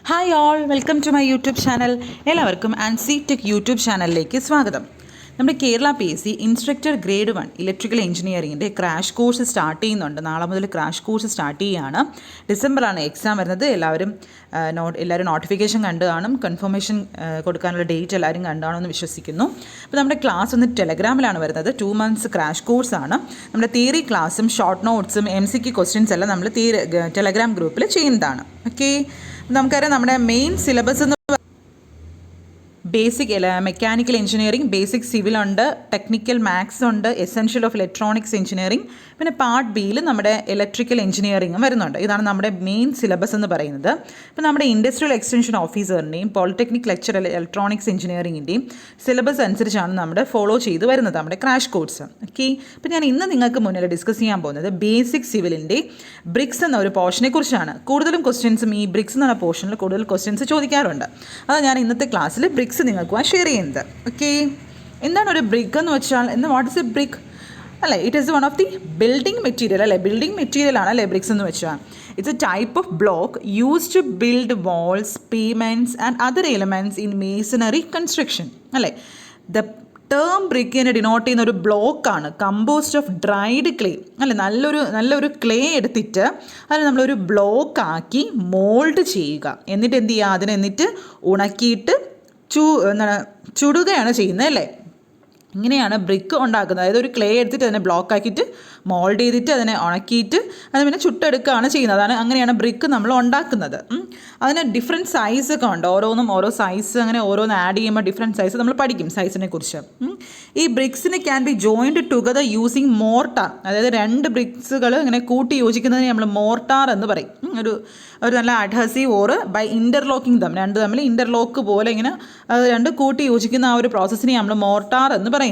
Hi all, welcome to my YouTube channel. എല്ലാവർക്കും Ancy tech YouTube ചാനലിലേക്ക് സ്വാഗതം. നമ്മുടെ Kerala PSC instructor grade 1 electrical എഞ്ചിനീയറിംഗിൻ്റെ ക്രാഷ് കോഴ്സ് സ്റ്റാർട്ട് ചെയ്യുന്നുണ്ട്. നാളെ മുതൽ ക്രാഷ് കോഴ്സ് സ്റ്റാർട്ട് ചെയ്യുകയാണ്. ഡിസംബറാണ് എക്സാം വരുന്നത്. എല്ലാവരും നോട്ടിഫിക്കേഷൻ കണ്ടു കാണും, കൺഫർമേഷൻ കൊടുക്കാനുള്ള ഡേറ്റ് എല്ലാവരും കണ്ടു കാണുമെന്ന് വിശ്വസിക്കുന്നു. അപ്പോൾ നമ്മുടെ ക്ലാസ് ഒന്ന് ടെലഗ്രാമിലാണ് വരുന്നത്. 2 months ക്രാഷ് കോഴ്സാണ്. നമ്മുടെ തിയറി ക്ലാസ്സും ഷോർട്ട് നോട്ട്സും MCQ ക്വസ്റ്റ്യൻസ് എല്ലാം നമ്മൾ ടെലഗ്രാം ഗ്രൂപ്പിൽ ചെയ്യുന്നതാണ്. ഓക്കെ, നമുക്കറിയാം നമ്മുടെ മെയിൻ സിലബസ് എന്ന് basic mechanical engineering, basic civil ഉണ്ട്, ടെക്നിക്കൽ മാത്സ് ഉണ്ട്, എസെൻഷ്യൽ ഓഫ് ഇലക്ട്രോണിക്സ് എഞ്ചിനീയറിംഗ്, പിന്നെ പാർട്ട് ബിയിൽ നമ്മുടെ ഇലക്ട്രിക്കൽ എഞ്ചിനീയറിംഗും വരുന്നുണ്ട്. ഇതാണ് നമ്മുടെ മെയിൻ സിലബസ് എന്ന് പറയുന്നത്. ഇപ്പോൾ നമ്മുടെ ഇൻഡസ്ട്രിയൽ എക്സ്റ്റൻഷൻ ഓഫീസറിൻ്റെയും പോളിടെക്നിക് ലെക്ചർ ഇലക്ട്രോണിക്സ് എഞ്ചിനീയറിംഗിൻ്റെയും സിലബസ് അനുസരിച്ചാണ് നമ്മുടെ ഫോളോ ചെയ്ത് വരുന്നത് നമ്മുടെ ക്രാഷ് കോഴ്സ്. ഓക്കെ, ഇപ്പോൾ ഞാൻ ഇന്ന് നിങ്ങൾക്ക് മുന്നിൽ ഡിസ്കസ് ചെയ്യാൻ പോകുന്നത് ബേസിക് സിവിലിൻ്റെ ബ്രിക്സ് എന്ന ഒരു പോർഷനെ കുറിച്ചാണ്. കൂടുതലും ക്വസ്റ്റ്യൻസും ഈ ബ്രിക്സ് എന്ന പോർഷനിൽ കൂടുതൽ ക്വസ്റ്റ്യൻസ് ചോദിക്കാറുണ്ട്. അത് ഞാൻ ഇന്നത്തെ ക്ലാസ്സിൽ ബ്രിക്സ് നിങ്ങൾക്ക് ഷെയർ ചെയ്യുന്നത്. ഓക്കെ, എന്താണ് ഒരു ബ്രിക്ക് എന്ന് വെച്ചാൽ വാട്ട് ഇസ് എ ബ്രിക്ക് അല്ലേ? It is one of the building material അല്ലേ? ബിൽഡിംഗ് മെറ്റീരിയൽ ആണ് അല്ലേ ബ്രിക്സ് എന്ന് വെച്ചാൽ. It's a type of block use to build walls, pavements and other elements in masonry construction അല്ലേ? The term ബ്രിക്കിനെ denote ചെയ്യുന്ന ഒരു ബ്ലോക്കാണ് കമ്പോസ്റ്റ് ഓഫ് ഡ്രൈഡ് ക്ലേ അല്ലേ? നല്ലൊരു ക്ലേ എടുത്തിട്ട് അതിന് നമ്മളൊരു ബ്ലോക്കാക്കി മോൾഡ് ചെയ്യുക. എന്നിട്ട് എന്ത് ചെയ്യുക? എന്നിട്ട് ഉണക്കിയിട്ട് ചുടുകയാണ് ചെയ്യുന്നത് അല്ലേ? ഇങ്ങനെയാണ് ബ്രിക്ക് ഉണ്ടാക്കുന്നത്. അതായത് ഒരു ക്ലേ എടുത്തിട്ട് അതിനെ ബ്ലോക്ക് ആക്കിയിട്ട് മോൾഡ് ചെയ്തിട്ട് അതിനെ ഉണക്കിയിട്ട് അത് പിന്നെ ചുട്ടെടുക്കുകയാണ് ചെയ്യുന്നത്. അങ്ങനെയാണ് ബ്രിക്ക് നമ്മൾ ഉണ്ടാക്കുന്നത്. അതിന് ഡിഫറെൻറ്റ് സൈസൊക്കെ ഉണ്ട്. ഓരോന്നും ഓരോ സൈസ്, അങ്ങനെ ഓരോന്ന് ആഡ് ചെയ്യുമ്പോൾ ഡിഫറെൻറ്റ് സൈസ് നമ്മൾ പഠിക്കും സൈസിനെ കുറിച്ച്. ഈ ബ്രിക്സിന് can be joined together using mortar. അതായത് 2 ബ്രിക്സുകൾ ഇങ്ങനെ കൂട്ടി യോജിക്കുന്നതിന് നമ്മൾ മോർട്ടാർ എന്ന് പറയും. ഒരു നല്ല അഡ്ഹസീവ് ഓർ ബൈ ഇൻ്റർലോക്കിംഗ് തമ്മിൽ ഇൻ്റർലോക്ക് പോലെ ഇങ്ങനെ അത് 2 കൂട്ടി യോജിക്കുന്ന ആ ഒരു പ്രോസസ്സിനെ നമ്മൾ മോർട്ടാർ എന്ന് പറയുന്നത്.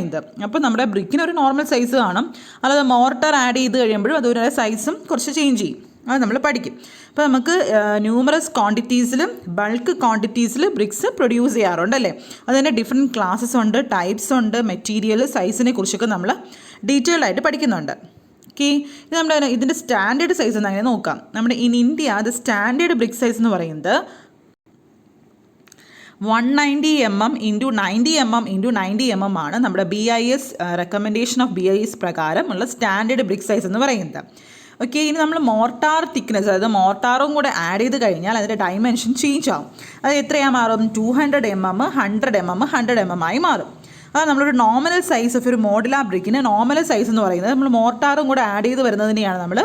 അപ്പോൾ നമ്മുടെ ബ്രിക്കിന് ഒരു നോർമൽ സൈസ് കാണും. അല്ലാതെ മോർട്ടാർ ആഡ് ചെയ്ത് കഴിയുമ്പോഴും അതൊരു സൈസും കുറച്ച് ചേഞ്ച് ചെയ്യും. അത് നമ്മൾ പഠിക്കും. അപ്പോൾ നമുക്ക് ന്യൂമറസ് ക്വാണ്ടിറ്റീസിലും ബൾക്ക് ക്വാണ്ടിറ്റീസിൽ ബ്രിക്സ് പ്രൊഡ്യൂസ് ചെയ്യാറുണ്ട് അല്ലേ? അതിൻ്റെ ഡിഫറെൻറ്റ് ക്ലാസ്സസ് ഉണ്ട്, ടൈപ്സ് ഉണ്ട്, മെറ്റീരിയൽ സൈസിനെ കുറിച്ചൊക്കെ നമ്മൾ ഡീറ്റെയിൽഡ് ആയിട്ട് പഠിക്കുന്നുണ്ട്. ഓക്കെ, ഇത് നമ്മുടെ ഇതിൻ്റെ സ്റ്റാൻഡേർഡ് സൈസ് എന്ന് അങ്ങനെ നോക്കാം. നമ്മുടെ in India the standard brick size എന്ന് പറയുന്നത് 190 mm into 90 mm into 90 mm ആണ് നമ്മുടെ BIS റെക്കമെൻഡേഷൻ ഓഫ് BIS പ്രകാരം ഉള്ള സ്റ്റാൻഡേർഡ് ബ്രിക്ക് സൈസ് എന്ന് പറയുന്നത്. ഓക്കെ, ഇനി നമ്മൾ മോർട്ടാർ തിക്നെസ്, അതായത് മോർട്ടാറും കൂടെ ആഡ് ചെയ്ത് കഴിഞ്ഞാൽ അതിൻ്റെ ഡയമെൻഷൻ ചേഞ്ച് ആവും. അത് എത്രയാണ് മാറും? 200 mm, 100 mm, 100 mm ആയി മാറും. അത് നമ്മളൊരു നോമിനൽ സൈസ് ഓഫ് ഒരു മോഡുലാർ ബ്രിക്കിന് നോമിനൽ സൈസ് എന്ന് പറയുന്നത് നമ്മൾ മോർട്ടാറും കൂടെ ആഡ് ചെയ്ത് വരുന്നതിനെയാണ് നമ്മൾ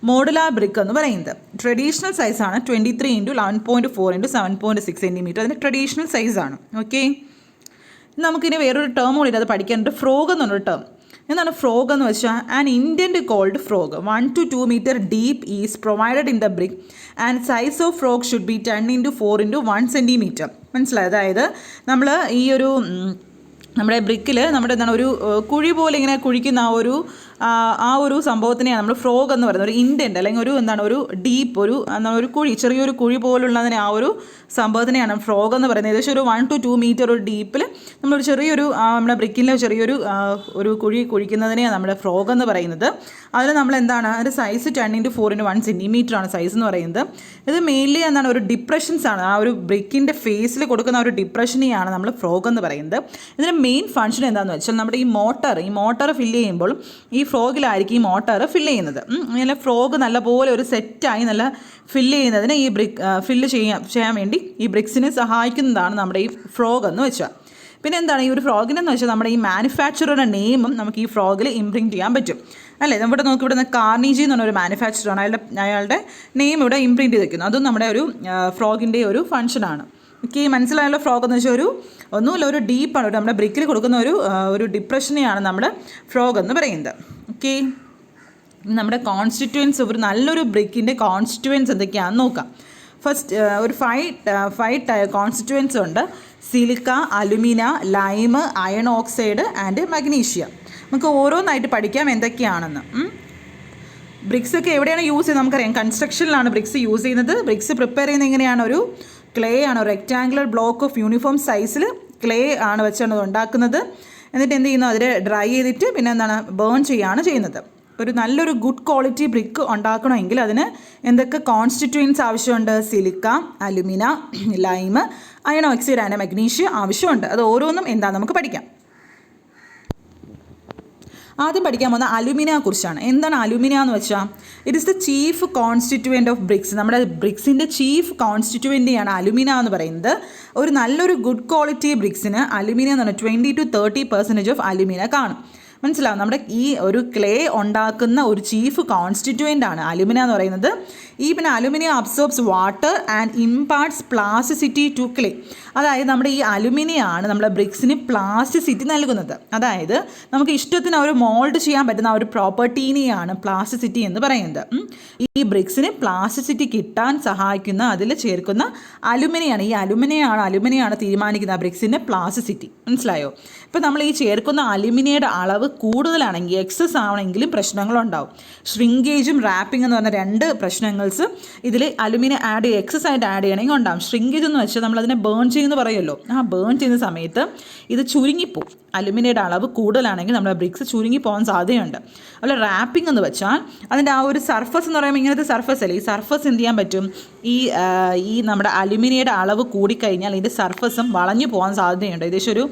മോഡുലാർ ബ്രിക്ക് എന്ന് പറയുന്നത്. ട്രഡീഷണൽ സൈസാണ് 23 ഇൻറ്റു 11.4 ഇൻറ്റു 7.6 cm. അതിന് ട്രഡീഷണൽ സൈസാണ്. ഓക്കെ, നമുക്കിനി വേറൊരു ടേം കൂടി അത് പഠിക്കാനുണ്ട്. ഫ്രോഗ് എന്നൊരു ടേം. എന്താണ് ഫ്രോഗ് എന്ന് വെച്ചാൽ? An indent called frog 1 to 2 meter deep is provided in the brick and size of frog should be 10 into 4 into 1 cm. മനസ്സിലായി? അതായത് നമ്മൾ ഈ ഒരു നമ്മുടെ ബ്രിക്കിൽ നമ്മുടെ എന്താണ് ഒരു കുഴി പോലെ ഇങ്ങനെ കുഴിക്കുന്ന ആ ഒരു സംഭവത്തിനെയാണ് നമ്മൾ ഫ്രോഗ് എന്ന് പറയുന്നത്. ഒരു ഇൻഡൻറ്റ് അല്ലെങ്കിൽ ഒരു ഡീപ്പ് ഒരു കുഴി, ചെറിയൊരു കുഴി പോലുള്ളതിനെ ആ ഒരു സംഭവത്തിനെയാണ് ഫ്രോഗ് എന്ന് പറയുന്നത്. ഏകദേശം ഒരു 1 to 2 meter ഒരു ഡീപ്പിൽ നമ്മളൊരു ചെറിയൊരു നമ്മുടെ ബ്രിക്കിലെ ഒരു കുഴി കുഴിക്കുന്നതിനെയാണ് നമ്മുടെ ഫ്രോഗ് എന്ന് പറയുന്നത്. അതിൽ നമ്മൾ അതിൻ്റെ സൈസ് 10 into 4 into 1 cm ആണ് സൈസ് എന്ന് പറയുന്നത്. ഇത് മെയിൻലി ഒരു ഡിപ്രഷൻസ് ആണ്. ആ ഒരു ബ്രിക്കിൻ്റെ ഫേസിൽ കൊടുക്കുന്ന ഒരു ഡിപ്രഷനെയാണ് നമ്മൾ ഫ്രോഗ് എന്ന് പറയുന്നത്. ഇതിൻ്റെ മെയിൻ ഫങ്ഷൻ എന്താണെന്ന് വെച്ചാൽ നമ്മുടെ ഈ മോട്ടർ ഫില്ല് ചെയ്യുമ്പോൾ ഈ ഫ്രോഗിലായിരിക്കും ഈ മോട്ടർ ഫില്ല് ചെയ്യുന്നത്. അങ്ങനെ ഫ്രോഗ് നല്ലപോലെ ഒരു സെറ്റായി നല്ല ഫില്ല് ചെയ്യുന്നതിന് ഈ ഫില്ല് ചെയ്യാൻ വേണ്ടി ഈ ബ്രിക്സിനെ സഹായിക്കുന്നതാണ് നമ്മുടെ ഈ ഫ്രോഗ് എന്ന് വെച്ചാൽ. പിന്നെ എന്താണ് ഈ ഒരു ഫ്രോഗിനെന്ന് വെച്ചാൽ നമ്മുടെ ഈ മാനുഫാക്ചറുടെ നെയിമും നമുക്ക് ഈ ഫ്രോഗിൽ ഇംപ്രിൻറ്റ് ചെയ്യാൻ പറ്റും അല്ലേ? നമ്മുടെ ഇവിടെ കാർണിജി എന്ന് പറഞ്ഞൊരു മാനുഫാക്ചറാണ്. അയാളുടെ നെയിം ഇവിടെ ഇംപ്രിൻറ്റ് ചെയ്ത് വയ്ക്കുന്നു. അതും നമ്മുടെ ഒരു ഫ്രോഗിൻ്റെ ഒരു ഫങ്ഷനാണ്. ഓക്കെ, മനസ്സിലായല്ലോ? ഫ്രോഗ് എന്ന് വെച്ചാൽ ഒന്നുമില്ല, ഒരു ഡീപ്പാണ്. നമ്മുടെ ബ്രിക്കിൽ കൊടുക്കുന്ന ഒരു ഡിപ്രഷനെയാണ് നമ്മൾ ഫ്രോഗ് എന്ന് പറയുന്നത്. ഓക്കെ, നമ്മുടെ കോൺസ്റ്റിറ്റ്യുവൻസ്, ഒരു നല്ലൊരു ബ്രിക്കിൻ്റെ കോൺസ്റ്റിറ്റ്യുവൻസ് എന്തൊക്കെയാണെന്ന് നോക്കാം. ഫസ്റ്റ് ഒരു 5 കോൺസ്റ്റിറ്റ്യുവൻസ് ഉണ്ട്. Silica, alumina, lime, iron oxide and magnesium. നമുക്ക് ഓരോന്നായിട്ട് പഠിക്കാം എന്തൊക്കെയാണെന്ന്. ബ്രിക്സ് ഒക്കെ എവിടെയാണ് യൂസ് ചെയ്യുന്നത് നമുക്കറിയാം. കൺസ്ട്രക്ഷനിലാണ് ബ്രിക്സ് യൂസ് ചെയ്യുന്നത്. ബ്രിക്സ് പ്രിപ്പയർ ചെയ്യുന്നത് എങ്ങനെയാണ്? ഒരു ക്ലേ ആണ്, റെക്റ്റാങ്കുലർ ബ്ലോക്ക് ഓഫ് യൂണിഫോം സൈസിൽ ക്ലേ ആണ് വെച്ചാണ് അത് ഉണ്ടാക്കുന്നത്. എന്നിട്ട് എന്ത് ചെയ്യുന്നു? അതിൽ ഡ്രൈ ചെയ്തിട്ട് പിന്നെ ബേൺ ചെയ്യുകയാണ് ചെയ്യുന്നത്. ഒരു നല്ലൊരു ഗുഡ് ക്വാളിറ്റി ബ്രിക്ക് ഉണ്ടാക്കണമെങ്കിൽ അതിന് എന്തൊക്കെ കോൺസ്റ്റിറ്റ്യൂയൻസ് ആവശ്യമുണ്ട്? Silica, alumina, lime, iron oxide and magnesium ആവശ്യമുണ്ട്. അത് ഓരോന്നും എന്താ നമുക്ക് പഠിക്കാം. ആദ്യം പഠിക്കാൻ പോകുന്ന അലുമിനിയെ കുറിച്ചാണ്. എന്താണ് അലുമിനിയ എന്ന് വെച്ചാൽ? It is the chief constituent of BRICS. നമ്മുടെ ബ്രിക്സിൻ്റെ ചീഫ് കോൺസ്റ്റിറ്റ്യൂവൻ്റെയാണ് അലുമിന എന്ന് പറയുന്നത്. ഒരു നല്ലൊരു ഗുഡ് ക്വാളിറ്റി ബ്രിക്സിന് അലുമിനിയം എന്ന് പറഞ്ഞാൽ 20 to 30% ഓഫ് അലുമിന കാണും. മനസ്സിലാവും? നമ്മുടെ ഈ ഒരു ക്ലേ ഉണ്ടാക്കുന്ന ഒരു ചീഫ് കോൺസ്റ്റിറ്റ്യൂവൻ്റ് ആണ് അലുമിന എന്ന് പറയുന്നത്. ഈ പിന്നെ aluminium absorbs water and imparts plasticity to clay. അതായത് നമ്മുടെ ഈ അലുമിനിയാണ് നമ്മുടെ ബ്രിക്സിന് പ്ലാസ്റ്റിസിറ്റി നൽകുന്നത്. അതായത് നമുക്ക് ഇഷ്ടത്തിന് ഒരു മോൾഡ് ചെയ്യാൻ പറ്റുന്ന ഒരു പ്രോപ്പർട്ടീനെയാണ് പ്ലാസ്റ്റിസിറ്റി എന്ന് പറയുന്നത്. ഈ ബ്രിക്സിന് പ്ലാസ്റ്റിസിറ്റി കിട്ടാൻ സഹായിക്കുന്ന അതിൽ ചേർക്കുന്ന അലുമിനിയാണ്. ഈ അലുമിനിയാണ് തീരുമാനിക്കുന്ന ബ്രിക്സിൻ്റെ പ്ലാസ്റ്റിസിറ്റി. മനസ്സിലായോ? ഇപ്പോൾ നമ്മൾ ഈ ചേർക്കുന്ന അലുമിനിയുടെ അളവ് കൂടുതലാണെങ്കിൽ, എക്സസ് ആവണമെങ്കിലും പ്രശ്നങ്ങളുണ്ടാവും. ഷ്രിങ്കേജും റാപ്പിംഗ് എന്ന് പറഞ്ഞ രണ്ട് പ്രശ്നങ്ങൾസ് ഇതിൽ അലുമിനിയം എക്സസ് ആയിട്ട് ആഡ് ചെയ്യണമെങ്കിൽ ഉണ്ടാവും. ഷ്രിങ്കേജ് എന്ന് വെച്ചാൽ നമ്മളതിനെ ബേൺ ചെയ്യുമെന്ന് പറയുമല്ലോ. ബേൺ ചെയ്യുന്ന സമയത്ത് ഇത് ചുരുങ്ങിപ്പോവും. അലുമിനിയുടെ അളവ് കൂടുതലാണെങ്കിൽ നമ്മുടെ ബ്രിക്സ് ചുരുങ്ങിപ്പോകാൻ സാധ്യതയുണ്ട്. അതുപോലെ റാപ്പിംഗ് എന്ന് വെച്ചാൽ അതിൻ്റെ ആ ഒരു സർഫസ് എന്ന് പറയുമ്പോൾ ഇങ്ങനത്തെ സർഫസ് അല്ലേ, ഈ സർഫസ് എന്ത് ചെയ്യാൻ പറ്റും? ഈ നമ്മുടെ അലുമിനിയുടെ അളവ് കൂടിക്കഴിഞ്ഞാൽ ഇതിൻ്റെ സർഫസും വളഞ്ഞു പോകാൻ സാധ്യതയുണ്ട്. ഏകദേശം ഒരു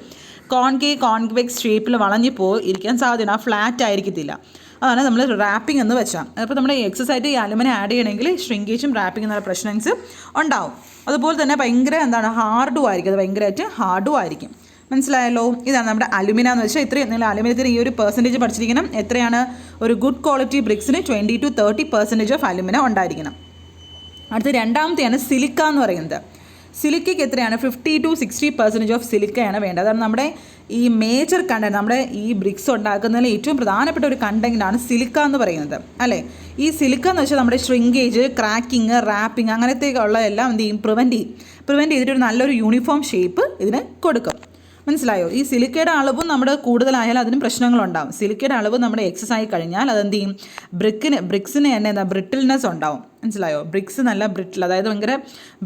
കോൺവെക്സ് ഷേപ്പിൽ വളഞ്ഞു ഇരിക്കാൻ സാധ്യത, ഫ്ലാറ്റ് ആയിരിക്കത്തില്ല. അതാണ് നമ്മൾ റാപ്പിംഗ് എന്ന് വെച്ചാൽ. അപ്പോൾ നമ്മുടെ എക്സസ് ആയിട്ട് ഈ അലുമിനിയം ആഡ് ചെയ്യണമെങ്കിൽ ഷ്രിങ്കേജും റാപ്പിംഗ് എന്നുള്ള പ്രശ്നങ്ങൾ ഉണ്ടാവും. അതുപോലെ തന്നെ ഭയങ്കര ഹാർഡും ആയിരിക്കും. അത് ഭയങ്കരമായിട്ട് ഹാർഡും ആയിരിക്കും. മനസ്സിലായല്ലോ? ഇതാണ് നമ്മുടെ അലുമിന എന്ന് വെച്ചാൽ ഇത്രയും. നിങ്ങൾ അലുമിനിയത്തിന് ഈ ഒരു പെർസെൻറ്റേജ് പഠിച്ചിരിക്കണം. എത്രയാണ്? ഒരു ഗുഡ് ക്വാളിറ്റി ബ്രിക്സിന് 20 to 30% ഓഫ് അലുമിന ഉണ്ടായിരിക്കണം. അടുത്ത രണ്ടാമത്തെയാണ് സിലിക്ക എന്ന് പറയുന്നത്. സിലിക്കയ്ക്ക് എത്രയാണ്? 50 to 60% ഓഫ് സിലിക്കയാണ് വേണ്ടത്. അതാണ് നമ്മുടെ ഈ മേജർ കണ്ടന്റ്, നമ്മുടെ ഈ ബ്രിക്സ് ഉണ്ടാക്കുന്നതിൽ ഏറ്റവും പ്രധാനപ്പെട്ട ഒരു കണ്ടന്റാണ് സിലിക്ക എന്ന് പറയുന്നത്, അല്ലേ? ഈ സിലിക്ക എന്ന് വെച്ചാൽ നമ്മുടെ ഷ്രിങ്കേജ്, ക്രാക്കിങ്, റാപ്പിംഗ് അങ്ങനത്തെയൊക്കെ എല്ലാം എന്ത് ചെയ്യും? പ്രിവെൻറ്റ് ചെയ്തിട്ടൊരു നല്ലൊരു യൂണിഫോം ഷേപ്പ് ഇതിന് കൊടുക്കും. മനസ്സിലായോ? ഈ സിലിക്കയുടെ അളവും നമ്മുടെ കൂടുതലായാൽ അതിനും പ്രശ്നങ്ങളുണ്ടാകും. സിലിക്കയുടെ അളവ് നമ്മുടെ എക്സസ് ആയി കഴിഞ്ഞാൽ അതെന്ത് ചെയ്യും? ബ്രിക്സിന് തന്നെ ബ്രിട്ടിൽനെസ് ഉണ്ടാവും. മനസ്സിലായോ? ബ്രിക്സ് നല്ല ബ്രിട്ടിൽ, അതായത് ഭയങ്കര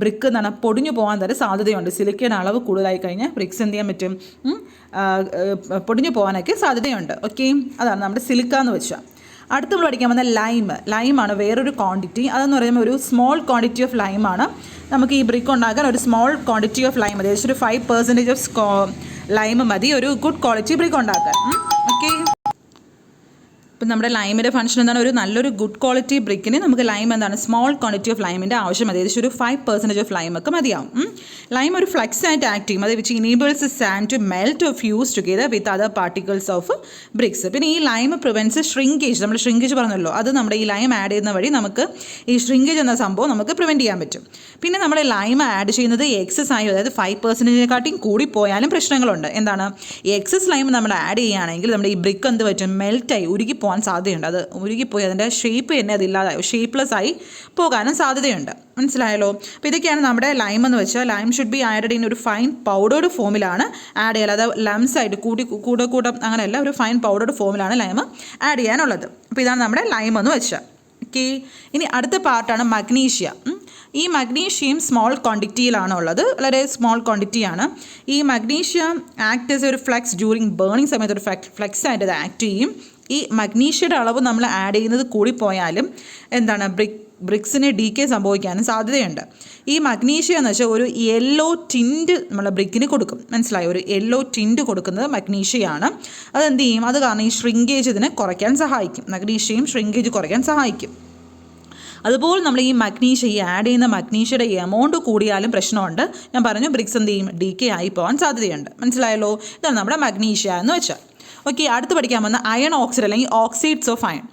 ബ്രിക്ക് പൊടിഞ്ഞു പോകാൻ തന്നെ സാധ്യതയുണ്ട്. സിലിക്കയുടെ അളവ് കൂടുതലായി കഴിഞ്ഞാൽ ബ്രിക്സ് എന്ത് ചെയ്യാൻ പറ്റും? പൊടിഞ്ഞു പോകാനൊക്കെ സാധ്യതയുണ്ട്. ഓക്കെ, അതാണ് നമ്മുടെ സിലിക്ക എന്ന് വെച്ചാൽ. അടുത്ത് നമ്മൾ പഠിക്കാൻ വന്ന ലൈമാണ് വേറൊരു ക്വാണ്ടിറ്റി. അതെന്ന് പറയുമ്പോൾ ഒരു സ്മോൾ ക്വാണ്ടിറ്റി ഓഫ് ലൈമാണ്. നമുക്ക് ഈ ബ്രിക്ക് ഉണ്ടാക്കാൻ ഒരു സ്മോൾ ക്വാണ്ടിറ്റി ഓഫ് ലൈം മതി. ഏകദേശം ഒരു 5% ഓഫ് ലൈം മതി ഒരു ഗുഡ് ക്വാളിറ്റി ബ്രിക്ക് ഉണ്ടാക്കാൻ. ഓക്കെ, ഇപ്പം നമ്മുടെ ലൈമിൻ്റെ ഫംഗ്ഷൻ എന്താണ്? ഒരു നല്ലൊരു ഗുഡ് ക്വാളിറ്റി ബ്രിക്കിന് നമുക്ക് ലൈം എന്താണ്? സ്മോൾ ക്വാണ്ടിറ്റി ഓഫ് ലൈമിൻ്റെ ആവശ്യം മതി. ഏകദേശം ഒരു 5% ഓഫ് ലൈമൊക്കെ മതിയാവും. ലൈം ഒരു ഫ്ലെക്സ് ആയിട്ട് ആക്ട് ചെയ്യും. അത് which enables sand to melt of fuse together with other particles of bricks. പിന്നെ ഈ ലൈം പ്രിവെൻറ്റ്സ് ഷ്രിങ്കേജ്. നമ്മൾ ഷ്രിങ്കേജ് പറഞ്ഞല്ലോ, അത് നമ്മുടെ ഈ ലൈം ആഡ് ചെയ്യുന്ന വഴി നമുക്ക് ഈ ഷ്രിങ്കേജ് എന്ന സംഭവം നമുക്ക് പ്രിവെൻറ്റ് ചെയ്യാൻ പറ്റും. പിന്നെ നമ്മൾ ലൈം ആഡ് ചെയ്യുന്നത് എക്സസ് ആയി, അതായത് 5%-നെക്കാട്ടിയും കൂടിപ്പോയാലും പ്രശ്നങ്ങളുണ്ട്. എന്താണ്? ഈ എക്സസ് ലൈം നമ്മൾ ആഡ് ചെയ്യുകയാണെങ്കിൽ നമ്മുടെ ഈ ബ്രിക്ക് എന്ത് പറ്റും? മെൽറ്റായി ഉരുകിപ്പോകാൻ സാധ്യതയുണ്ട്. അത് ഉരുകിപ്പോയി അതിൻ്റെ ഷേപ്പ് തന്നെ അതില്ലാതായി ഷേപ്പ്ലെസ് ആയി പോകാനും സാധ്യതയുണ്ട്. മനസ്സിലായല്ലോ? അപ്പോൾ ഇതൊക്കെയാണ് നമ്മുടെ ലൈം എന്ന് വെച്ചാൽ. Lime should be added in ഒരു ഫൈൻ പൗഡേർഡ് ഫോമിലാണ് ആഡ് ചെയ്യുക. അത് ലംസ് ആയിട്ട് കൂടെ അങ്ങനെയല്ല, ഒരു ഫൈൻ പൗഡേർഡ് ഫോമിലാണ് ലൈം ആഡ് ചെയ്യാനുള്ളത്. അപ്പോൾ ഇതാണ് നമ്മുടെ ലൈം എന്ന് വെച്ചാൽ. ഓക്കെ, ഇനി അടുത്ത പാർട്ടാണ് മഗ്നീഷ്യ. ഈ മഗ്നീഷ്യം സ്മോൾ ക്വാണ്ടിറ്റിയിലാണ് ഉള്ളത്, വളരെ സ്മോൾ ക്വാണ്ടിറ്റിയാണ്. ഈ മഗ്നീഷ്യ ആക്ട് ആസ് ഒരു ഫ്ലെക്സ് ഡ്യൂറിങ് ബേണിംഗ് സമയത്ത് ഒരു ഫ്ലെക്സ് ആയിട്ട് അത് ആക്ട് ചെയ്യും. ഈ മഗ്നീഷ്യയുടെ അളവ് നമ്മൾ ആഡ് ചെയ്യുന്നത് കൂടിപ്പോയാലും എന്താണ്? ബ്രിക്സിന് ഡീക്കേ സംഭവിക്കാനും സാധ്യതയുണ്ട്. ഈ മഗ്നീഷ്യ എന്ന് വെച്ചാൽ ഒരു യെല്ലോ ടിൻറ്റ് നമ്മളെ ബ്രിക്കിന് കൊടുക്കും. മനസ്സിലായോ? ഒരു യെല്ലോ ടിൻറ്റ് കൊടുക്കുന്നത് മഗ്നീഷ്യയാണ്. അതെന്ത് ചെയ്യും? അത് കാരണം ഈ ഷ്രിങ്കേജ് ഇതിനെ കുറയ്ക്കാൻ സഹായിക്കും. മഗ്നീഷ്യയും ഷ്രിങ്കേജ് കുറയ്ക്കാൻ സഹായിക്കും. അതുപോലെ നമ്മൾ ഈ ആഡ് ചെയ്യുന്ന മഗ്നീഷ്യയുടെ എമൗണ്ട് കൂടിയാലും പ്രശ്നമുണ്ട്. ഞാൻ പറഞ്ഞു, ബ്രിക്സ് എന്ത് ചെയ്യും? ഡീക്കേ ആയി പോകാൻ സാധ്യതയുണ്ട്. മനസ്സിലായല്ലോ? ഇതാണ് നമ്മുടെ മഗ്നീഷ്യ എന്ന് വെച്ചാൽ. ഓക്കെ, അടുത്ത് പഠിക്കാൻ വന്ന അയൺ ഓക്സൈഡ് അല്ലെങ്കിൽ ഓക്സൈഡ്സ് ഓഫ് അയൺ.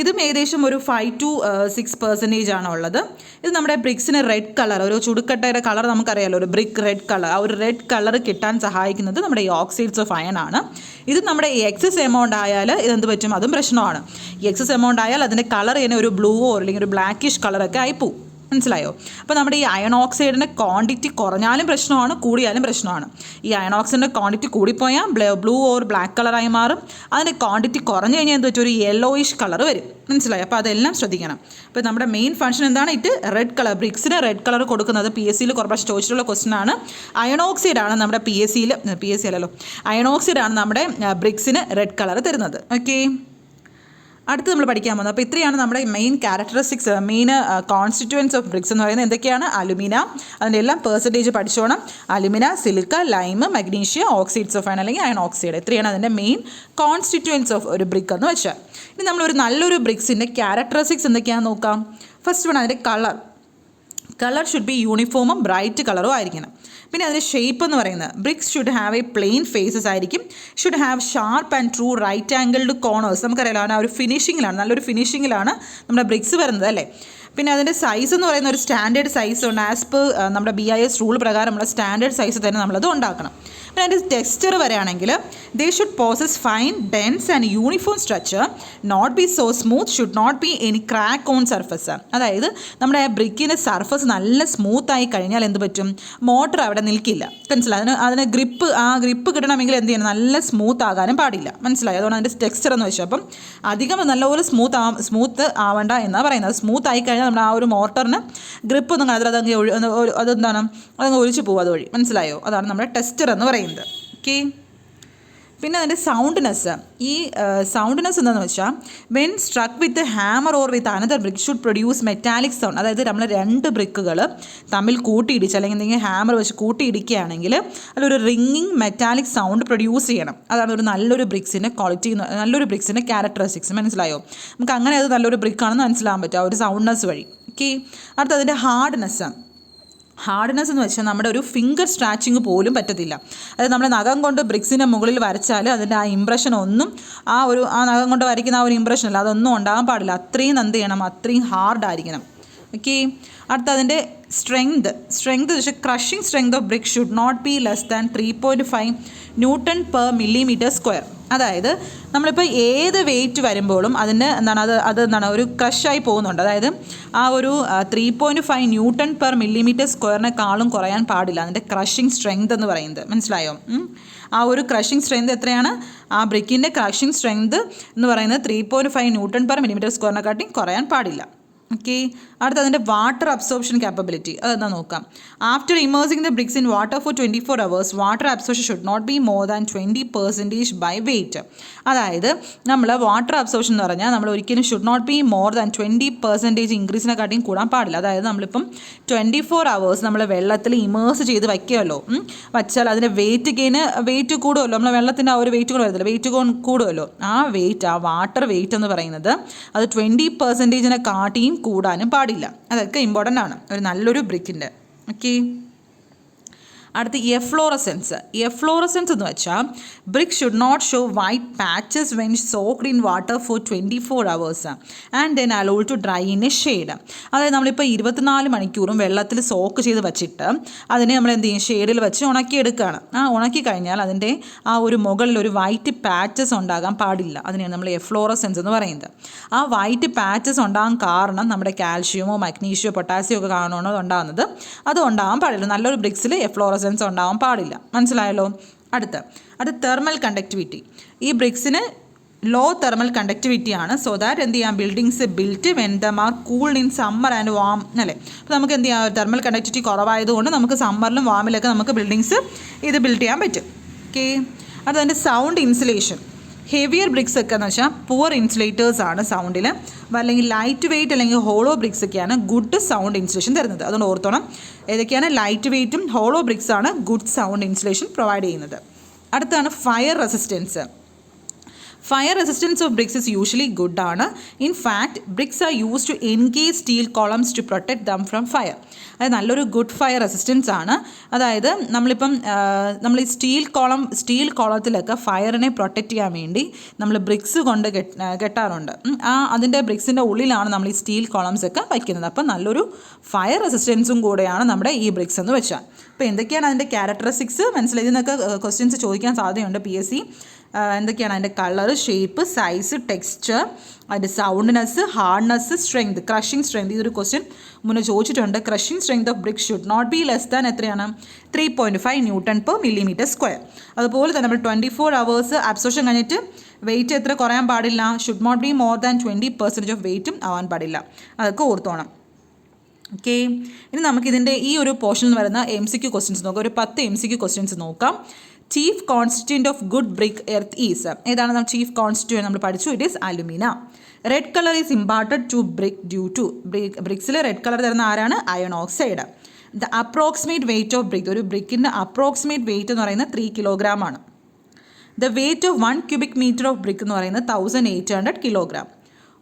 ഇതും ഏകദേശം ഒരു 5 to 6% ആണ് ഉള്ളത്. ഇത് നമ്മുടെ ബ്രിക്സിന് റെഡ് കളർ, ഒരു ചുടുക്കട്ടയുടെ കളർ നമുക്കറിയാമല്ലോ, ഒരു ബ്രിക്ക് റെഡ് കളർ, ആ ഒരു റെഡ് കളർ കിട്ടാൻ സഹായിക്കുന്നത് നമ്മുടെ ഈ ഓക്സൈഡ്സ് ഓഫ് അയൺ ആണ്. ഇത് നമ്മുടെ എക്സസ് എമൗണ്ട് ആയാൽ ഇതെന്ത് പറ്റും? അതും പ്രശ്നമാണ്. എക്സസ് എമൗണ്ട് ആയാൽ അതിൻ്റെ കളർ തന്നെ ഒരു ബ്ലൂവോ അല്ലെങ്കിൽ ഒരു ബ്ലാക്കിഷ് കളറൊക്കെ ആയിപ്പോവും. മനസ്സിലായോ? അപ്പോൾ നമ്മുടെ ഈ അയൺ ഓക്സൈഡിൻ്റെ ക്വാണ്ടിറ്റി കുറഞ്ഞാലും പ്രശ്നമാണ്, കൂടിയാലും പ്രശ്നമാണ്. ഈ അയൺ ഓക്സൈഡിൻ്റെ ക്വാണ്ടിറ്റി കൂടിപ്പോയാൽ ബ്ലൂ ഓർ ബ്ലാക്ക് കളറായി മാറും. അതിൻ്റെ ക്വാണ്ടിറ്റി കുറഞ്ഞു കഴിഞ്ഞാൽ എന്ത് പറ്റും? ഒരു യെല്ലോയിഷ് കളർ വരും. മനസ്സിലായോ? അപ്പോൾ അതെല്ലാം ശ്രദ്ധിക്കണം. അപ്പോൾ നമ്മുടെ മെയിൻ ഫംഗ്ഷൻ എന്താണ്? റെഡ് കളർ, ബ്രിക്സിന് റെഡ് കളർ കൊടുക്കുന്നത് PSCയിൽ കുറേ പ്രാവശ്യം ചോദിച്ചിട്ടുള്ള ക്വസ്റ്റൻ ആണ്. അയൺ ഓക്സൈഡ് ആണ് നമ്മുടെ PSC അല്ലല്ലോ, അയൺ ഓക്സൈഡ് ആണ് നമ്മുടെ ബ്രിക്സിന് റെഡ് കളർ തരുന്നത്. ഓക്കെ, അടുത്ത് നമ്മൾ പഠിക്കാൻ പോകുന്നത്. അപ്പോൾ ഇത്രയാണ് നമ്മുടെ main characteristics, main constituents of bricks എന്ന് പറയുന്നത് എന്തൊക്കെയാണ്? അലുമിന, അതിൻ്റെ എല്ലാം പെർസെൻറ്റേജ് പഠിച്ചോണം. Alumina, silica, lime, magnesium, oxides of iron അല്ലെങ്കിൽ അയൺ ഓക്സൈഡ്. ഇത്രയാണ് അതിൻ്റെ മെയിൻ കോൺസ്റ്റിറ്റ്യുവൻസ് ഓഫ് ഒരു ബ്രിക്ക് എന്ന് വെച്ചാൽ. ഇനി നമ്മളൊരു നല്ലൊരു ബ്രിക്സിൻ്റെ ക്യാരക്ടറിസ്റ്റിക്സ് എന്തൊക്കെയാണെന്ന് നോക്കാം. ഫസ്റ്റ് വൺ അതിൻ്റെ കളർ ഷുഡ് ബി യൂണിഫോമും ബ്രൈറ്റ് കളറും ആയിരിക്കണം. പിന്നെ അതിൻ്റെ ഷേപ്പ് എന്ന് പറയുന്നത് bricks should have a plain faces ആയിരിക്കും. Should have sharp and true right angled corners. നമുക്കറിയാലോ ആ ഒരു ഫിനിഷിങ്ങിലാണ്, നല്ലൊരു ഫിനിഷിങ്ങിലാണ് നമ്മുടെ ബ്രിക്സ് വരുന്നത് അല്ലേ. പിന്നെ അതിൻ്റെ സൈസ് എന്ന് പറയുന്ന ഒരു സ്റ്റാൻഡേർഡ് സൈസ് ഉണ്ട്. ആസ് പെർ നമ്മുടെ BIS റൂൾ പ്രകാരമുള്ള സ്റ്റാൻഡേർഡ് സൈസ് തന്നെ നമ്മളത് ഉണ്ടാക്കണം. പിന്നെ അതിൻ്റെ ടെക്സ്ചർ വരെയാണെങ്കിൽ they should possess fine dense and uniform structure, not be so smooth, should not be any crack on surface. അതായത് നമ്മുടെ ബ്രിക്കിൻ്റെ സർഫസ് നല്ല സ്മൂത്തായി കഴിഞ്ഞാൽ എന്ത് പറ്റും? മോട്ടർ അവിടെ നിൽക്കില്ല. മനസ്സിലായി? അതിന് ഗ്രിപ്പ് കിട്ടണമെങ്കിൽ എന്ത് ചെയ്യണം? നല്ല സ്മൂത്ത് ആകാനും പാടില്ല. മനസ്സിലായി? അതുകൊണ്ട് അതിൻ്റെ ടെക്സ്ചർ എന്ന് വെച്ചാൽ അപ്പം അധികം നല്ലപോലെ സ്മൂത്ത് ആവണ്ട എന്നാണ് പറയുന്നത്. സ്മൂത്ത് ആയി കഴിഞ്ഞാൽ നമ്മുടെ ആ ഒരു മോട്ടറിന് ഗ്രിപ്പ് ഒന്നും അതെന്താണ് അതങ്ങ് ഒഴിച്ചു പോകും അതുവഴി. മനസ്സിലായോ? അതാണ് നമ്മുടെ ടെക്സ്ചർ എന്ന് പറയുന്നത്. ഓക്കെ. പിന്നെ അതിൻ്റെ സൗണ്ട്നെസ്. ഈ സൗണ്ട്നെസ് എന്താണെന്ന് വെച്ചാൽ when സ്ട്രക്ക് with hammer or with another brick should produce metallic sound. അതായത് നമ്മൾ രണ്ട് ബ്രിക്കുകൾ തമ്മിൽ കൂട്ടിയിടിച്ച് അല്ലെങ്കിൽ എന്തെങ്കിലും ഹാമർ വെച്ച് കൂട്ടിയിടിക്കുകയാണെങ്കിൽ അതിലൊരു റിങ്ങിങ് മെറ്റാലിക് സൗണ്ട് പ്രൊഡ്യൂസ് ചെയ്യണം. അതാണ് ഒരു നല്ലൊരു ബ്രിക്സിൻ്റെ ക്വാളിറ്റി, നല്ലൊരു ബ്രിക്സിൻ്റെ ക്യാരക്ടറിസ്റ്റിക്സ്. മനസ്സിലായോ? നമുക്ക് അങ്ങനെ അത് നല്ലൊരു ബ്രിക്കാണെന്ന് മനസ്സിലാകാൻ പറ്റും ആ ഒരു സൗണ്ട്നെസ് വഴി. ഓക്കെ. അടുത്ത അതിൻ്റെ ഹാർഡ്നെസ് എന്ന് വെച്ചാൽ നമ്മുടെ ഒരു ഫിംഗർ സ്ക്രാച്ചിങ് പോലും പറ്റത്തില്ല. അതായത് നമ്മൾ നഖം കൊണ്ട് ബ്രിക്സിൻ്റെ മുകളിൽ വരച്ചാൽ അതിൻ്റെ ആ ഇംപ്രഷൻ ഒന്നും ആ നഖം കൊണ്ട് വരയ്ക്കുന്ന ആ ഒരു ഇംപ്രഷൻ അല്ല, അതൊന്നും ഉണ്ടാകാൻ പാടില്ല. അത്രയും എന്ത് ചെയ്യണം? അത്രയും ഹാർഡായിരിക്കണം. ഓക്കെ. അടുത്ത അതിൻ്റെ സ്ട്രെങ്ത് വെച്ചാൽ crushing strength of brick should not be less than 3.5 Newton per millimeter square. അതായത് നമ്മളിപ്പോൾ ഏത് വെയിറ്റ് വരുമ്പോഴും അതിന് എന്താണ് ഒരു ക്രഷായി പോകുന്നുണ്ട്. അതായത് ആ ഒരു 3.5 Newton per millimeter squareനെക്കാളും കുറയാൻ പാടില്ല അതിൻ്റെ ക്രഷിംഗ് സ്ട്രെങ്ത് എന്ന് പറയുന്നത്. മനസ്സിലായോ? ആ ഒരു ക്രഷിംഗ് സ്ട്രെങ്ത് എത്രയാണ്? ആ ബ്രിക്കിൻ്റെ ക്രഷിംഗ് സ്ട്രെങ്ത് എന്ന് പറയുന്നത് 3.5 Newton per millimeter squareനെക്കാട്ടിയും കുറയാൻ പാടില്ല. ഓക്കെ. അടുത്ത അതിൻ്റെ വാട്ടർ അബ്സോർപ്ഷൻ ക്യാപ്പബിലിറ്റി അതെന്താ നോക്കാം. After immersing the bricks in water for 24 hours water absorption should not be more than 20% by weight. അതായത് നമ്മൾ വാട്ടർ അബ്സോർപ്ഷൻ എന്ന് പറഞ്ഞാൽ നമ്മൾ ഒരിക്കലും should not be more than 20% ഇൻക്രീസിനെക്കാട്ടിയും കൂടാൻ പാടില്ല. അതായത് നമ്മളിപ്പം 24 hours നമ്മൾ വെള്ളത്തിൽ ഇമേഴ്സ് ചെയ്ത് വയ്ക്കുമല്ലോ, വച്ചാൽ അതിൻ്റെ വെയിറ്റ് കൂടുമല്ലോ. നമ്മൾ വെള്ളത്തിൻ്റെ ആ ഒരു വെയിറ്റ് കൂടെ വരത്തില്ല, വെയിറ്റ് കൂടുമല്ലോ. ആ വാട്ടർ വെയിറ്റ് എന്ന് പറയുന്നത് അത് 20% കാട്ടിയും കൂടാനും പാടില്ല. അതൊക്കെ ഇമ്പോർട്ടൻ്റ് ആണ് ഒരു നല്ലൊരു ബ്രിക്കിൻ്റെ. ഓക്കെ. അടുത്ത് എഫ്ലോറസെൻസ് എന്ന് വെച്ചാൽ brick should not show white patches when soaked in water for 24 hours and then allowed to dry in a shade. അതായത് നമ്മളിപ്പോൾ 24 മണിക്കൂറും വെള്ളത്തിൽ സോക്ക് ചെയ്ത് വെച്ചിട്ട് അതിനെ നമ്മൾ എന്ത് ചെയ്യും? ഷെയ്ഡിൽ വെച്ച് ഉണക്കിയെടുക്കുകയാണ്. ഉണക്കി കഴിഞ്ഞാൽ അതിൻ്റെ ആ ഒരു മുകളിൽ ഒരു വൈറ്റ് പാച്ചസ് ഉണ്ടാകാൻ പാടില്ല. അതിനെയാണ് നമ്മൾ എഫ്ലോറസെൻസ് എന്ന് പറയുന്നത്. ആ വൈറ്റ് പാച്ചസ് ഉണ്ടാകാൻ കാരണം നമ്മുടെ കാൽഷ്യമോ മഗ്നീഷ്യമോ പൊട്ടാസ്യമോ ഒക്കെ കാണുകയാണോ ഉണ്ടാകുന്നത്, അത് ഉണ്ടാകാൻ പാടില്ല. നല്ലൊരു ബ്രിക്സിൽ എഫ്ലോറസെൻസ് ഉണ്ടാവാൻ പാടില്ല. മനസ്സിലായല്ലോ? അടുത്ത തെർമൽ കണ്ടക്ടിവിറ്റി. ഈ ബ്രിക്സിന് ലോ തെർമൽ കണ്ടക്ടിവിറ്റി ആണ്. സോ ദാറ്റ് എന്ത് ചെയ്യാം? Buildings built when them are cooled in summer and warm അല്ലേ. അപ്പോൾ നമുക്ക് എന്ത് ചെയ്യാം? തെർമൽ കണ്ടക്ടിവിറ്റി കുറവായതുകൊണ്ട് നമുക്ക് സമ്മറിലും വാമിലൊക്കെ നമുക്ക് ബിൽഡിങ്സ് ഇത് ബിൽഡ് ചെയ്യാൻ പറ്റും. ഓക്കെ. അത് അതിൻ്റെ സൗണ്ട് ഇൻസുലേഷൻ. ഹെവിയർ ബ്രിക്സ് ഒക്കെ എന്ന് വെച്ചാൽ പുവർ ഇൻസുലേറ്റേഴ്സ് ആണ് സൗണ്ടിൽ. അല്ലെങ്കിൽ ലൈറ്റ് വെയിറ്റ് അല്ലെങ്കിൽ ഹോളോ ബ്രിക്സ് ഒക്കെയാണ് ഗുഡ് സൗണ്ട് ഇൻസുലേഷൻ തരുന്നത്. അതുകൊണ്ട് ഓർത്തോണം, ഏതൊക്കെയാണ്? ലൈറ്റ് വെയിറ്റും ഹോളോ ബ്രിക്സ് ആണ് ഗുഡ് സൗണ്ട് ഇൻസുലേഷൻ പ്രൊവൈഡ് ചെയ്യുന്നത്. അടുത്താണ് fire resistance. Fire resistance of bricks is usually good ആണ്. In fact bricks are use to engage steel columns to protect them from fire. അത് നല്ലൊരു ഗുഡ് ഫയർ റെസിസ്റ്റൻസ് ആണ്. അതായത് നമ്മൾ ഈ സ്റ്റീൽ കോളത്തിലൊക്കെ ഫയറിനെ പ്രൊട്ടക്റ്റ് ചെയ്യാൻ വേണ്ടി നമ്മൾ ബ്രിക്സ് കൊണ്ട് കെട്ടാറുണ്ട്. അതിൻ്റെ ബ്രിക്സിൻ്റെ ഉള്ളിലാണ് നമ്മൾ ഈ സ്റ്റീൽ കോളംസ് ഒക്കെ വയ്ക്കുന്നത്. അപ്പം നല്ലൊരു ഫയർ റെസിസ്റ്റൻസും കൂടെയാണ് നമ്മുടെ ഈ ബ്രിക്സ് എന്ന് വെച്ചാൽ. അപ്പോൾ എന്തൊക്കെയാണ് അതിൻ്റെ ക്യാരക്ടറിസ്റ്റിക്സ് മനസ്സിലായി? ഇതിനൊക്കെ ക്വസ്റ്റ്യൻസ് ചോദിക്കാൻ സാധ്യതയുണ്ട് PSC. എന്തൊക്കെയാണ് അതിൻ്റെ കളർ, ഷേപ്പ്, സൈസ്, ടെക്സ്ചർ, അതിൻ്റെ soundness, hardness, strength, crushing strength. ഇതൊരു ക്വസ്റ്റ്യൻ മുന്നേ ചോദിച്ചിട്ടുണ്ട്. Crushing strength of brick should not be less than എത്രയാണ്? 3.5 Newton per millimeter square. അതുപോലെ തന്നെ നമ്മൾ 24 hours അബ്സോർപ്ഷൻ കഴിഞ്ഞിട്ട് വെയിറ്റ് എത്ര കുറയാൻ പാടില്ല? Should not be more than 20% of വെയിറ്റും ആവാൻ പാടില്ല. അതൊക്കെ ഓർത്തോണം. ഓക്കെ. ഇനി നമുക്കിതിൻ്റെ ഈ ഒരു പോർഷനിൽ വരുന്ന MCQ ക്വസ്റ്റ്യൻസ് നോക്കാം. ഒരു 10 MCQ ക്വസ്റ്റ്യൻസ് നോക്കാം. Chief constituent of good brick earth is. ഏതാണ് നമ്മൾ ചീഫ് കോൺസ്റ്റിറ്റ്യൂവൻറ്റ് നമ്മൾ പഠിച്ചു? It is alumina. Red colour is imparted to brick due to. ബ്രിക്സിൽ റെഡ് കളർ തരുന്ന ആരാണ്? Iron oxide. The approximate weight of brick, ഒരു ബ്രിക്കിൻ്റെ അപ്രോക്സിമേറ്റ് വെയിറ്റ് എന്ന് പറയുന്നത് 3 കിലോഗ്രാം ആണ്. The weight of 1 cubic metre of brick എന്ന് പറയുന്നത് 1800 കിലോഗ്രാം.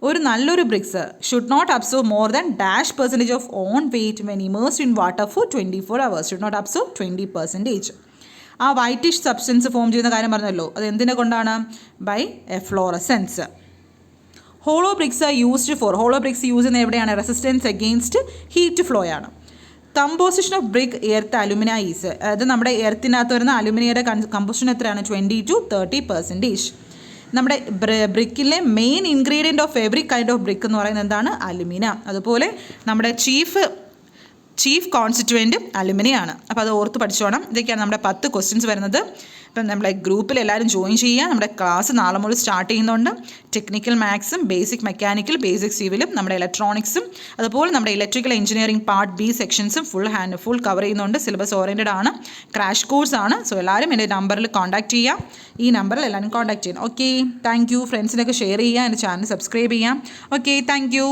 ഒരു നല്ലൊരു bricks should not absorb more than -% of on weight when immersed in water for 24 hours. Should not absorb 20%. ആ വൈറ്റിഷ് സബ്സ്റ്റൻസ് ഫോം ചെയ്യുന്ന കാര്യം പറഞ്ഞല്ലോ, അത് എന്തിനെ കൊണ്ടാണ്? By efflorescence. Hollow bricks used for, hollow bricks use ചെയ്യുന്നത് എവിടെയാണ്? റെസിസ്റ്റൻസ് അഗെയിൻസ്റ്റ് ഹീറ്റ് ഫ്ലോ ആണ്. Composition of brick earth alumina is, അതായത് നമ്മുടെ എർത്തിനകത്ത് വരുന്ന അലുമിനിയുടെ കമ്പോസിഷൻ എത്രയാണ്? 20 to 30%. നമ്മുടെ ബ്രിക്കിലെ main ingredient of every kind of brick എന്ന് പറയുന്നത് എന്താണ്? അലുമിന. അതുപോലെ നമ്മുടെ ചീഫ് കോൺസ്റ്റിറ്റ്യൂവൻറ്റ് അലുമിനിയാണ്. അപ്പോൾ അത് ഓർത്ത് പഠിച്ചോണം. ഇതൊക്കെയാണ് നമ്മുടെ 10 ക്വസ്റ്റ്യൻസ് വരുന്നത്. അപ്പം നമ്മളെ ഗ്രൂപ്പിൽ എല്ലാവരും ജോയിൻ ചെയ്യുക. നമ്മുടെ ക്ലാസ് നാളെ മുതൽ സ്റ്റാർട്ട് ചെയ്യുന്നുണ്ട്. ടെക്നിക്കൽ മാത്സും ബേസിക് മെക്കാനിക്കൽ, ബേസിക് സിവിലും, നമ്മുടെ ഇലക്ട്രോണിക്സും, അതുപോലെ നമ്മുടെ ഇലക്ട്രിക്കൽ എഞ്ചിനീയറിംഗ് പാർട്ട് ബി സെക്ഷൻസും ഫുൾ കവർ ചെയ്യുന്നുണ്ട്. സിലബസ് ഓറിയൻറ്റഡ് ആണ്, ക്രാഷ് കോഴ്സ് ആണ്. സോ എല്ലാവരും എൻ്റെ നമ്പറിൽ കോൺടാക്ട് ചെയ്യാം. ഈ നമ്പറിൽ എല്ലാവരും കോൺടാക്ട് ചെയ്യണം. Okay, thank you. ഫ്രണ്ട്സിനൊക്കെ ഷെയർ ചെയ്യുക, എൻ്റെ ചാനൽ സബ്സ്ക്രൈബ് ചെയ്യാം. Okay, thank you.